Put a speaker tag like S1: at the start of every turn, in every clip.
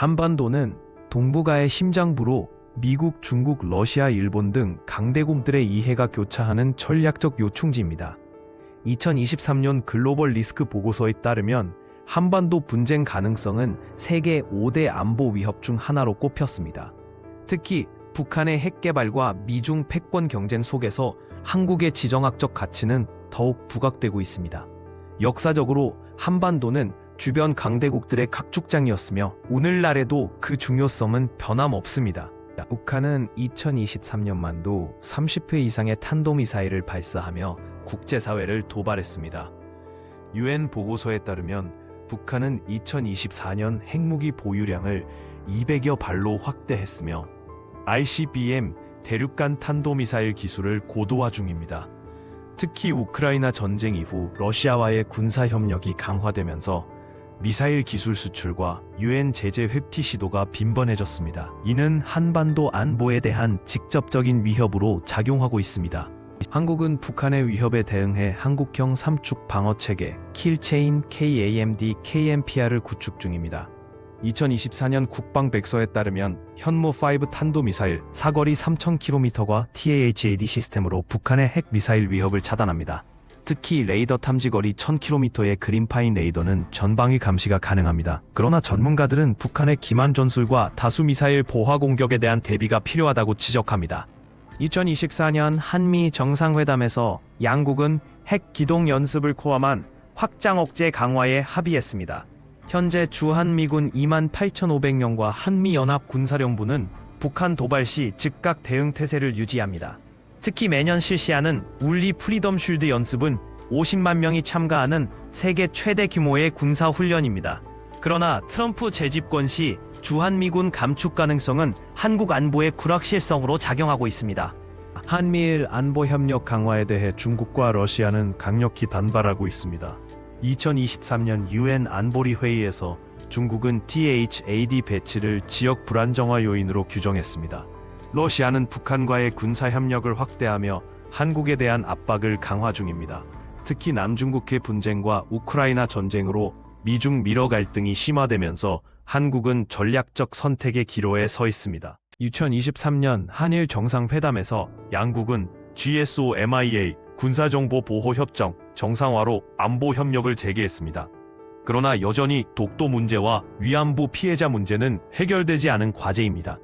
S1: 한반도는 동북아의 심장부로 미국, 중국, 러시아, 일본 등 강대국들의 이해가 교차하는 전략적 요충지입니다. 2023년 글로벌 리스크 보고서에 따르면 한반도 분쟁 가능성은 세계 5대 안보 위협 중 하나로 꼽혔습니다. 특히 북한의 핵 개발과 미중 패권 경쟁 속에서 한국의 지정학적 가치는 더욱 부각되고 있습니다. 역사적으로 한반도는 주변 강대국들의 각축장이었으며 오늘날에도 그 중요성은 변함없습니다. 북한은 2023년만도 30회 이상의 탄도미사일을 발사하며 국제사회를 도발했습니다. 유엔 보고서에 따르면 북한은 2024년 핵무기 보유량을 200여 발로 확대했으며 ICBM 대륙간 탄도미사일 기술을 고도화 중입니다. 특히 우크라이나 전쟁 이후 러시아와의 군사협력이 강화되면서 미사일 기술 수출과 유엔 제재 회피 시도가 빈번해졌습니다. 이는 한반도 안보에 대한 직접적인 위협으로 작용하고 있습니다. 한국은 북한의 위협에 대응해 한국형 삼축 방어체계 킬체인 KAMD, KMPR을 구축 중입니다. 2024년 국방백서에 따르면 현무5 탄도미사일 사거리 3000km과 TAHAD 시스템으로 북한의 핵미사일 위협을 차단합니다. 특히 레이더 탐지거리 1000km의 그린파인 레이더는 전방위 감시가 가능합니다. 그러나 전문가들은 북한의 기만 전술과 다수 미사일 보화 공격에 대한 대비가 필요하다고 지적합니다. 2024년 한미 정상회담에서 양국은 핵 기동 연습을 포함한 확장 억제 강화에 합의했습니다. 현재 주한미군 28,500명과 한미연합 군사령부는 북한 도발 시 즉각 대응 태세를 유지합니다. 특히 매년 실시하는 울리 프리덤 쉴드 연습은 50만 명이 참가하는 세계 최대 규모의 군사훈련입니다. 그러나 트럼프 재집권 시 주한미군 감축 가능성은 한국 안보의 불확실성으로 작용하고 있습니다. 한미일 안보 협력 강화에 대해 중국과 러시아는 강력히 반발하고 있습니다. 2023년 유엔 안보리 회의에서 중국은 THAD 배치를 지역 불안정화 요인으로 규정했습니다. 러시아는 북한과의 군사협력을 확대하며 한국에 대한 압박을 강화 중입니다. 특히 남중국해 분쟁과 우크라이나 전쟁으로 미중 미러 갈등이 심화되면서 한국은 전략적 선택의 기로에 서 있습니다. 2023년 한일 정상회담에서 양국은 GSOMIA 군사정보보호협정 정상화로 안보협력을 재개했습니다. 그러나 여전히 독도 문제와 위안부 피해자 문제는 해결되지 않은 과제입니다.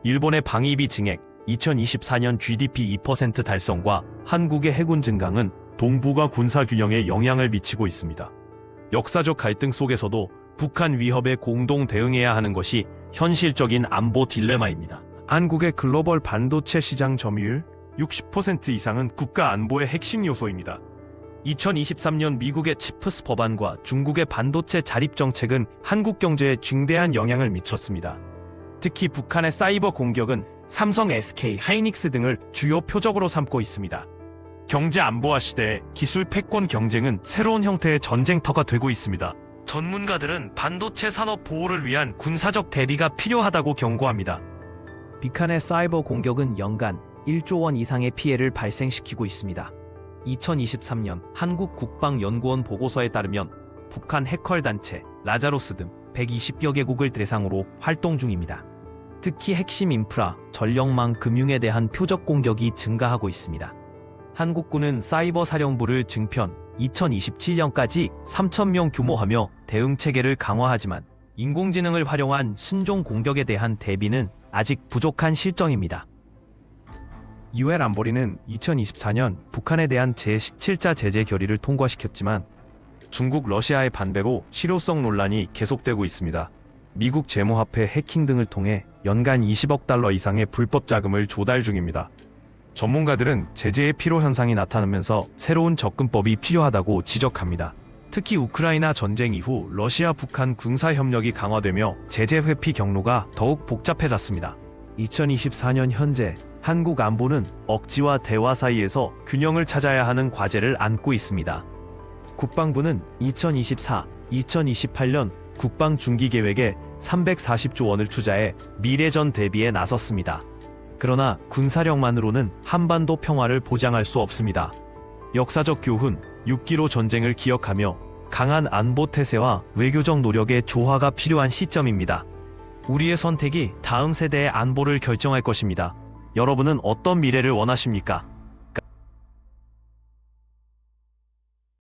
S1: 일본의 방위비 증액, 2024년 GDP 2% 달성과 한국의 해군 증강은 동북아 군사균형에 영향을 미치고 있습니다. 역사적 갈등 속에서도 북한 위협에 공동 대응해야 하는 것이 현실적인 안보 딜레마입니다. 한국의 글로벌 반도체 시장 점유율 60% 이상은 국가 안보의 핵심 요소입니다. 2023년 미국의 치프스 법안과 중국의 반도체 자립 정책은 한국 경제에 중대한 영향을 미쳤습니다. 특히 북한의 사이버 공격은 삼성, SK, 하이닉스 등을 주요 표적으로 삼고 있습니다. 경제 안보화 시대에 기술 패권 경쟁은 새로운 형태의 전쟁터가 되고 있습니다. 전문가들은 반도체 산업 보호를 위한 군사적 대비가 필요하다고 경고합니다. 북한의 사이버 공격은 연간 1조 원 이상의 피해를 발생시키고 있습니다. 2023년 한국국방연구원 보고서에 따르면 북한 해커 단체 라자로스 등 120여 개국을 대상으로 활동 중입니다. 특히 핵심 인프라, 전력망, 금융에 대한 표적 공격이 증가하고 있습니다. 한국군은 사이버 사령부를 증편, 2027년까지 3,000명 규모하며 대응 체계를 강화하지만 인공지능을 활용한 신종 공격에 대한 대비는 아직 부족한 실정입니다. 유엔 안보리는 2024년 북한에 대한 제17자 제재 결의를 통과시켰지만 중국, 러시아의 반대로 실효성 논란이 계속되고 있습니다. 미국 재무화폐 해킹 등을 통해 연간 20억 달러 이상의 불법 자금을 조달 중입니다. 전문가들은 제재의 피로 현상이 나타나면서 새로운 접근법이 필요하다고 지적합니다. 특히 우크라이나 전쟁 이후 러시아 북한 군사 협력이 강화되며 제재 회피 경로가 더욱 복잡해졌습니다. 2024년 현재 한국 안보는 억지와 대화 사이에서 균형을 찾아야 하는 과제를 안고 있습니다. 국방부는 2024-2028년 국방 중기 계획에 340조 원을 투자해 미래전 대비에 나섰습니다. 그러나 군사력만으로는 한반도 평화를 보장할 수 없습니다. 역사적 교훈, 6.15 전쟁을 기억하며 강한 안보 태세와 외교적 노력의 조화가 필요한 시점입니다. 우리의 선택이 다음 세대의 안보를 결정할 것입니다. 여러분은 어떤 미래를 원하십니까?